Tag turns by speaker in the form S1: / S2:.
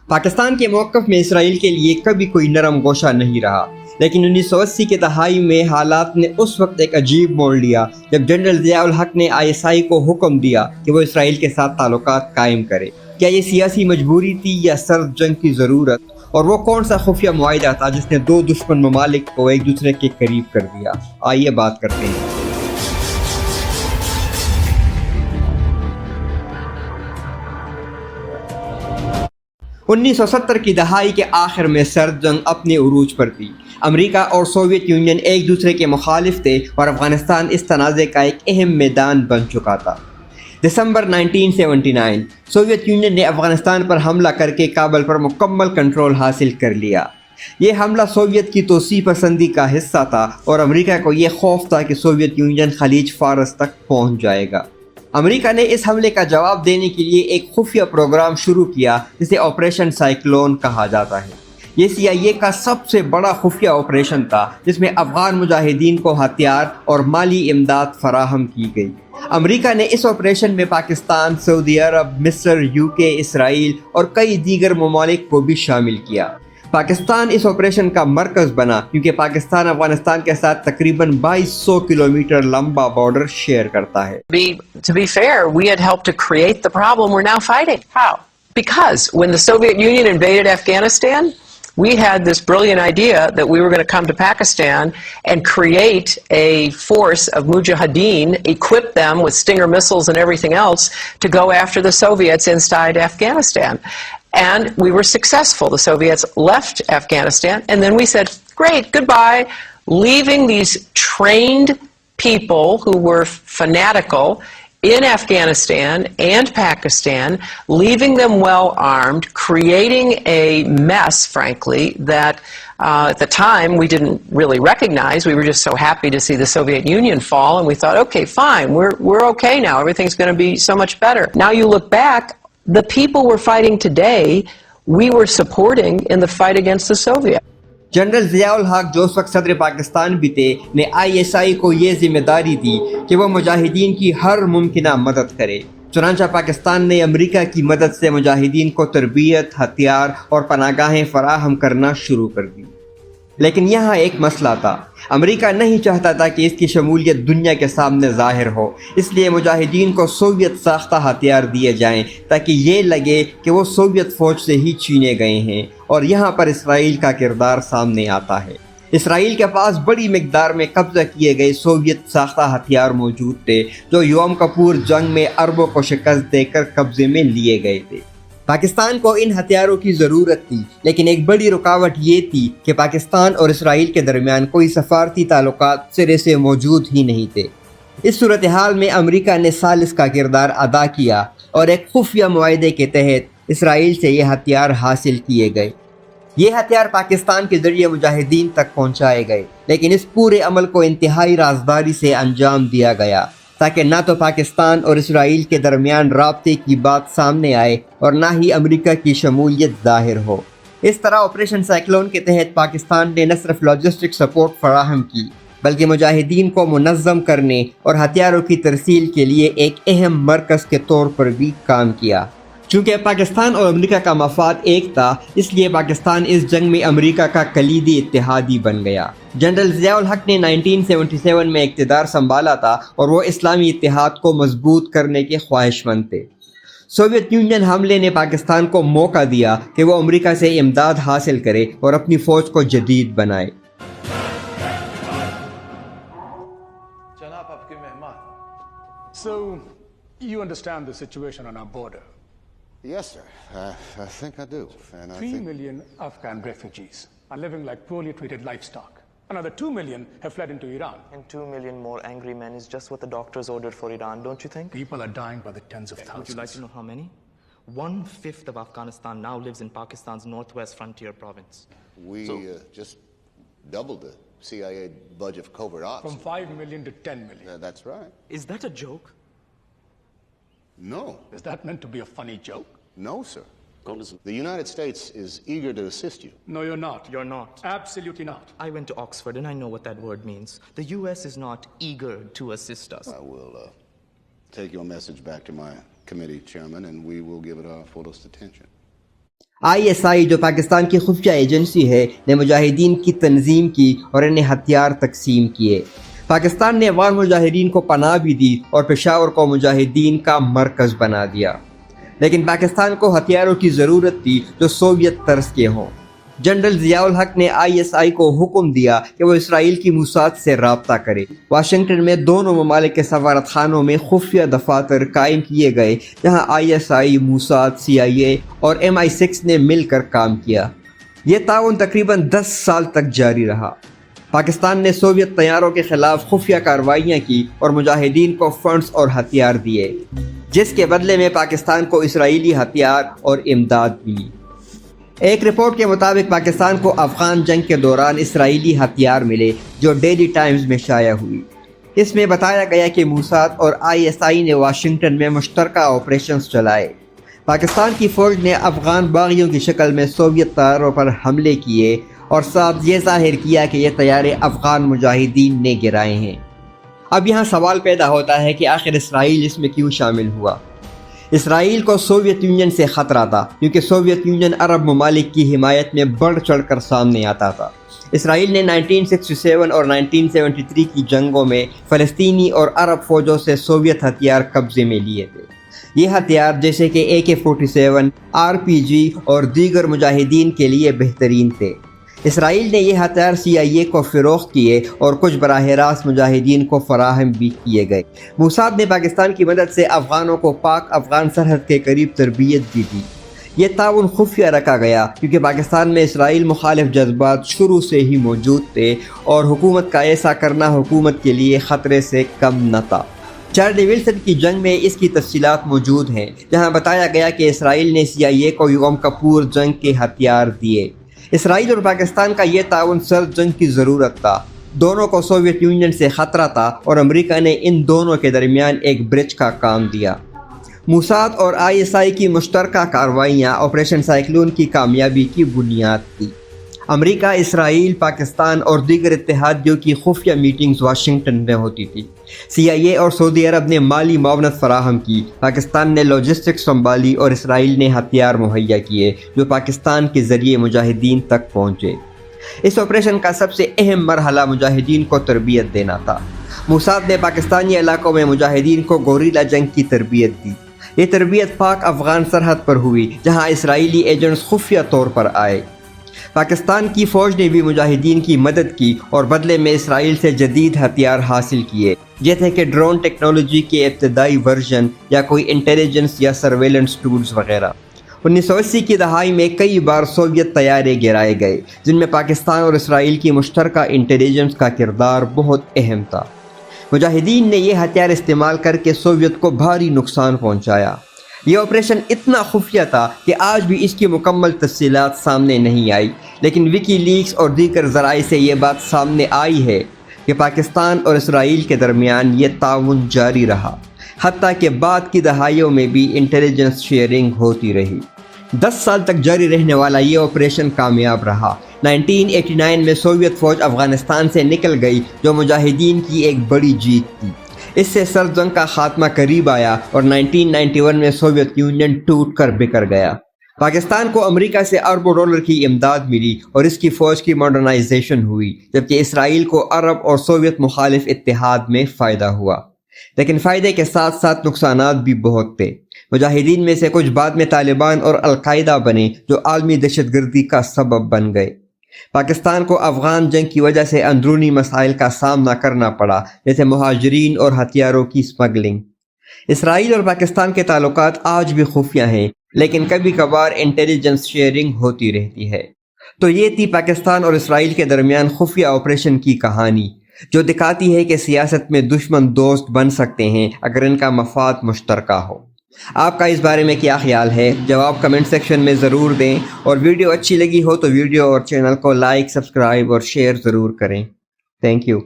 S1: پاکستان کے موقف میں اسرائیل کے لیے کبھی کوئی نرم گوشہ نہیں رہا، لیکن 1980 کے دہائی میں حالات نے اس وقت ایک عجیب موڑ لیا جب جنرل ضیاء الحق نے ISI کو حکم دیا کہ وہ اسرائیل کے ساتھ تعلقات قائم کرے۔ کیا یہ سیاسی مجبوری تھی یا سرد جنگ کی ضرورت؟ اور وہ کون سا خفیہ معاہدہ تھا جس نے دو دشمن ممالک کو ایک دوسرے کے قریب کر دیا؟ آئیے بات کرتے ہیں۔ 1970 کی دہائی کے آخر میں سرد جنگ اپنے عروج پر تھی۔ امریکہ اور سوویت یونین ایک دوسرے کے مخالف تھے اور افغانستان اس تنازع کا ایک اہم میدان بن چکا تھا۔ دسمبر 1979 سوویت یونین نے افغانستان پر حملہ کر کے کابل پر مکمل کنٹرول حاصل کر لیا۔ یہ حملہ سوویت کی توسیع پسندی کا حصہ تھا اور امریکہ کو یہ خوف تھا کہ سوویت یونین خلیج فارس تک پہنچ جائے گا۔ امریکہ نے اس حملے کا جواب دینے کے لیے ایک خفیہ پروگرام شروع کیا جسے آپریشن سائیکلون کہا جاتا ہے۔ یہ CIA کا سب سے بڑا خفیہ آپریشن تھا جس میں افغان مجاہدین کو ہتھیار اور مالی امداد فراہم کی گئی۔ امریکہ نے اس آپریشن میں پاکستان، سعودی عرب، مصر، UK، اسرائیل اور کئی دیگر ممالک کو بھی شامل کیا۔ پاکستان اس آپریشن کا مرکز بنا کیونکہ پاکستان افغانستان کے ساتھ تقریباً 2200 کلومیٹر لمبا بارڈر شیئر کرتا ہے۔
S2: To be fair, we had helped to create the problem we're now fighting. How? Because when the Soviet Union invaded Afghanistan, we had this brilliant idea that we were going to come to Pakistan and create a force of mujahideen, equip them with Stinger missiles and everything else to go after the Soviets inside Afghanistan. And we were successful. The Soviets left Afghanistan, and then we said, great, goodbye, leaving these trained people who were fanatical in Afghanistan and Pakistan, leaving them well armed, creating a mess, frankly, that at the time we didn't really recognize. We were just so happy to see the Soviet Union fall, and we thought, okay, fine, we're okay now. Everything's going to be so much better. Now you look back, the people we're fighting today, we were supporting in the fight against the Soviets.
S1: General Zia الحق جو اس وقت صدر پاکستان بھی تھے نے ISI کو یہ ذمہ داری دی کہ وہ مجاہدین کی ہر ممکنہ مدد کرے۔ چنانچہ پاکستان نے امریکہ کی مدد سے مجاہدین کو تربیت، ہتھیار اور پناہ گاہیں فراہم کرنا شروع کر دی۔ لیکن یہاں ایک مسئلہ تھا، امریکہ نہیں چاہتا تھا کہ اس کی شمولیت دنیا کے سامنے ظاہر ہو، اس لیے مجاہدین کو سوویت ساختہ ہتھیار دیے جائیں تاکہ یہ لگے کہ وہ سوویت فوج سے ہی چھینے گئے ہیں، اور یہاں پر اسرائیل کا کردار سامنے آتا ہے۔ اسرائیل کے پاس بڑی مقدار میں قبضہ کیے گئے سوویت ساختہ ہتھیار موجود تھے جو یوم کپور جنگ میں عربوں کو شکست دے کر قبضے میں لیے گئے تھے۔ پاکستان کو ان ہتھیاروں کی ضرورت تھی، لیکن ایک بڑی رکاوٹ یہ تھی کہ پاکستان اور اسرائیل کے درمیان کوئی سفارتی تعلقات سرے سے موجود ہی نہیں تھے۔ اس صورتحال میں امریکہ نے ثالث کا کردار ادا کیا اور ایک خفیہ معاہدے کے تحت اسرائیل سے یہ ہتھیار حاصل کیے گئے۔ یہ ہتھیار پاکستان کے ذریعے مجاہدین تک پہنچائے گئے، لیکن اس پورے عمل کو انتہائی رازداری سے انجام دیا گیا تاکہ نہ تو پاکستان اور اسرائیل کے درمیان رابطے کی بات سامنے آئے اور نہ ہی امریکہ کی شمولیت ظاہر ہو۔ اس طرح آپریشن سائیکلون کے تحت پاکستان نے نہ صرف لاجسٹک سپورٹ فراہم کی بلکہ مجاہدین کو منظم کرنے اور ہتھیاروں کی ترسیل کے لیے ایک اہم مرکز کے طور پر بھی کام کیا۔ چونکہ پاکستان اور امریکہ کا مفاد ایک تھا، اس لیے پاکستان اس جنگ میں امریکہ کا کلیدی اتحادی بن گیا۔ جنرل ضیاء الحق نے 1977 میں اقتدار سنبھالا تھا اور وہ اسلامی اتحاد کو مضبوط کرنے کے خواہش مند تھے۔ سوویت یونین حملے نے پاکستان کو موقع دیا کہ وہ امریکہ سے امداد حاصل کرے اور اپنی فوج کو جدید بنائے۔
S3: جناب آپ کے مہمان۔ So you understand the situation on our border?
S4: Yes, sir. I think I do. And I
S3: 3
S4: think...
S3: million Afghan refugees are living like poorly treated livestock. Another 2 million have fled into Iran.
S5: And 2 million more angry men is just what the doctors ordered for Iran, don't you think?
S3: People are dying by the tens of thousands.
S5: Would you like to know how many? 1/5 of Afghanistan now lives in Pakistan's northwest frontier province.
S4: We just doubled the CIA budget for covert ops.
S3: From 5 million to 10 million.
S4: That's right.
S5: Is that a joke?
S4: No.
S3: Is that meant to be a funny joke?
S4: No, sir. The United States is eager to assist you.
S3: No, you're not.
S5: You're not.
S3: Absolutely not.
S5: I went to Oxford and I know what that word means. The US is not eager to assist us.
S4: I will take your message back to my committee chairman and we will give it our fullest attention.
S1: ISI جو پاکستان کی خفیہ agency ہے نے مجاہدین کی تنظیم کی اور انہیں ہتھیار تقسیم کیے۔ پاکستان نے افغان مجاہدین کو پناہ بھی دی اور پشاور کو مجاہدین کا مرکز بنا دیا، لیکن پاکستان کو ہتھیاروں کی ضرورت تھی جو سوویت طرز کے ہوں۔ جنرل ضیاء الحق نے ISI کو حکم دیا کہ وہ اسرائیل کی موساد سے رابطہ کرے۔ واشنگٹن میں دونوں ممالک کے سفارت خانوں میں خفیہ دفاتر قائم کیے گئے جہاں ISI، موساد، CIA اور MI6 نے مل کر کام کیا۔ یہ تعاون تقریباً 10 سال تک جاری رہا۔ پاکستان نے سوویت طیاروں کے خلاف خفیہ کارروائیاں کی اور مجاہدین کو فنڈز اور ہتھیار دیے، جس کے بدلے میں پاکستان کو اسرائیلی ہتھیار اور امداد ملی۔ ایک رپورٹ کے مطابق پاکستان کو افغان جنگ کے دوران اسرائیلی ہتھیار ملے جو ڈیلی ٹائمز میں شائع ہوئی۔ اس میں بتایا گیا کہ موساد اور ISI نے واشنگٹن میں مشترکہ آپریشنز چلائے۔ پاکستان کی فوج نے افغان باغیوں کی شکل میں سوویت طیاروں پر حملے کیے اور صاحب یہ ظاہر کیا کہ یہ طیارے افغان مجاہدین نے گرائے ہیں۔ اب یہاں سوال پیدا ہوتا ہے کہ آخر اسرائیل اس میں کیوں شامل ہوا؟ اسرائیل کو سوویت یونین سے خطرہ تھا کیونکہ سوویت یونین عرب ممالک کی حمایت میں بڑھ چڑھ کر سامنے آتا تھا۔ اسرائیل نے 1967 اور 1973 کی جنگوں میں فلسطینی اور عرب فوجوں سے سوویت ہتھیار قبضے میں لیے تھے۔ یہ ہتھیار جیسے کہ AK-47، RPG اور دیگر مجاہدین کے لیے بہترین تھے۔ اسرائیل نے یہ ہتھیار CIA کو فروخت کیے اور کچھ براہ راست مجاہدین کو فراہم بھی کیے گئے۔ موساد نے پاکستان کی مدد سے افغانوں کو پاک افغان سرحد کے قریب تربیت بھی دی۔ یہ تعاون خفیہ رکھا گیا کیونکہ پاکستان میں اسرائیل مخالف جذبات شروع سے ہی موجود تھے اور حکومت کا ایسا کرنا حکومت کے لیے خطرے سے کم نہ تھا۔ چارلی ولسن کی جنگ میں اس کی تفصیلات موجود ہیں، جہاں بتایا گیا کہ اسرائیل نے CIA کو یوم کپور جنگ کے ہتھیار دیے۔ اسرائیل اور پاکستان کا یہ تعاون سرد جنگ کی ضرورت تھا۔ دونوں کو سوویت یونین سے خطرہ تھا اور امریکہ نے ان دونوں کے درمیان ایک برج کا کام دیا۔ موساد اور ISI کی مشترکہ کارروائیاں آپریشن سائیکلون کی کامیابی کی بنیاد تھی۔ امریکہ، اسرائیل، پاکستان اور دیگر اتحادیوں کی خفیہ میٹنگز واشنگٹن میں ہوتی تھی۔ CIA اور سعودی عرب نے مالی معاونت فراہم کی، پاکستان نے لاجسٹکس سنبھالی اور اسرائیل نے ہتھیار مہیا کیے جو پاکستان کے ذریعے مجاہدین تک پہنچے۔ اس آپریشن کا سب سے اہم مرحلہ مجاہدین کو تربیت دینا تھا۔ موساد نے پاکستانی علاقوں میں مجاہدین کو گوریلا جنگ کی تربیت دی۔ یہ تربیت پاک افغان سرحد پر ہوئی جہاں اسرائیلی ایجنٹس خفیہ طور پر آئے۔ پاکستان کی فوج نے بھی مجاہدین کی مدد کی اور بدلے میں اسرائیل سے جدید ہتھیار حاصل کیے، جیسے کہ ڈرون ٹیکنالوجی کے ابتدائی ورژن یا کوئی انٹیلیجنس یا سرویلنس ٹولز وغیرہ۔ 1980 کی دہائی میں کئی بار سوویت طیارے گرائے گئے جن میں پاکستان اور اسرائیل کی مشترکہ انٹیلیجنس کا کردار بہت اہم تھا۔ مجاہدین نے یہ ہتھیار استعمال کر کے سوویت کو بھاری نقصان پہنچایا۔ یہ آپریشن اتنا خفیہ تھا کہ آج بھی اس کی مکمل تفصیلات سامنے نہیں آئی، لیکن وکی لیکس اور دیگر ذرائع سے یہ بات سامنے آئی ہے کہ پاکستان اور اسرائیل کے درمیان یہ تعاون جاری رہا، حتیٰ کہ بعد کی دہائیوں میں بھی انٹیلیجنس شیئرنگ ہوتی رہی۔ 10 سال تک جاری رہنے والا یہ آپریشن کامیاب رہا۔ 1989 میں سوویت فوج افغانستان سے نکل گئی جو مجاہدین کی ایک بڑی جیت تھی۔ اس سے سرد جنگ کا خاتمہ قریب آیا اور 1991 میں سوویت یونین ٹوٹ کر بکھر گیا۔ پاکستان کو امریکہ سے اربوں ڈالر کی امداد ملی اور اس کی فوج کی ماڈرنائزیشن ہوئی، جبکہ اسرائیل کو عرب اور سوویت مخالف اتحاد میں فائدہ ہوا۔ لیکن فائدے کے ساتھ ساتھ نقصانات بھی بہت تھے۔ مجاہدین میں سے کچھ بعد میں طالبان اور القاعدہ بنے جو عالمی دہشت گردی کا سبب بن گئے۔ پاکستان کو افغان جنگ کی وجہ سے اندرونی مسائل کا سامنا کرنا پڑا، جیسے مہاجرین اور ہتھیاروں کی سمگلنگ۔ اسرائیل اور پاکستان کے تعلقات آج بھی خفیہ ہیں، لیکن کبھی کبھار انٹیلیجنس شیئرنگ ہوتی رہتی ہے۔ تو یہ تھی پاکستان اور اسرائیل کے درمیان خفیہ آپریشن کی کہانی، جو دکھاتی ہے کہ سیاست میں دشمن دوست بن سکتے ہیں اگر ان کا مفاد مشترکہ ہو۔ آپ کا اس بارے میں کیا خیال ہے؟ جواب کمنٹ سیکشن میں ضرور دیں، اور ویڈیو اچھی لگی ہو تو ویڈیو اور چینل کو لائک، سبسکرائب اور شیئر ضرور کریں۔ Thank you.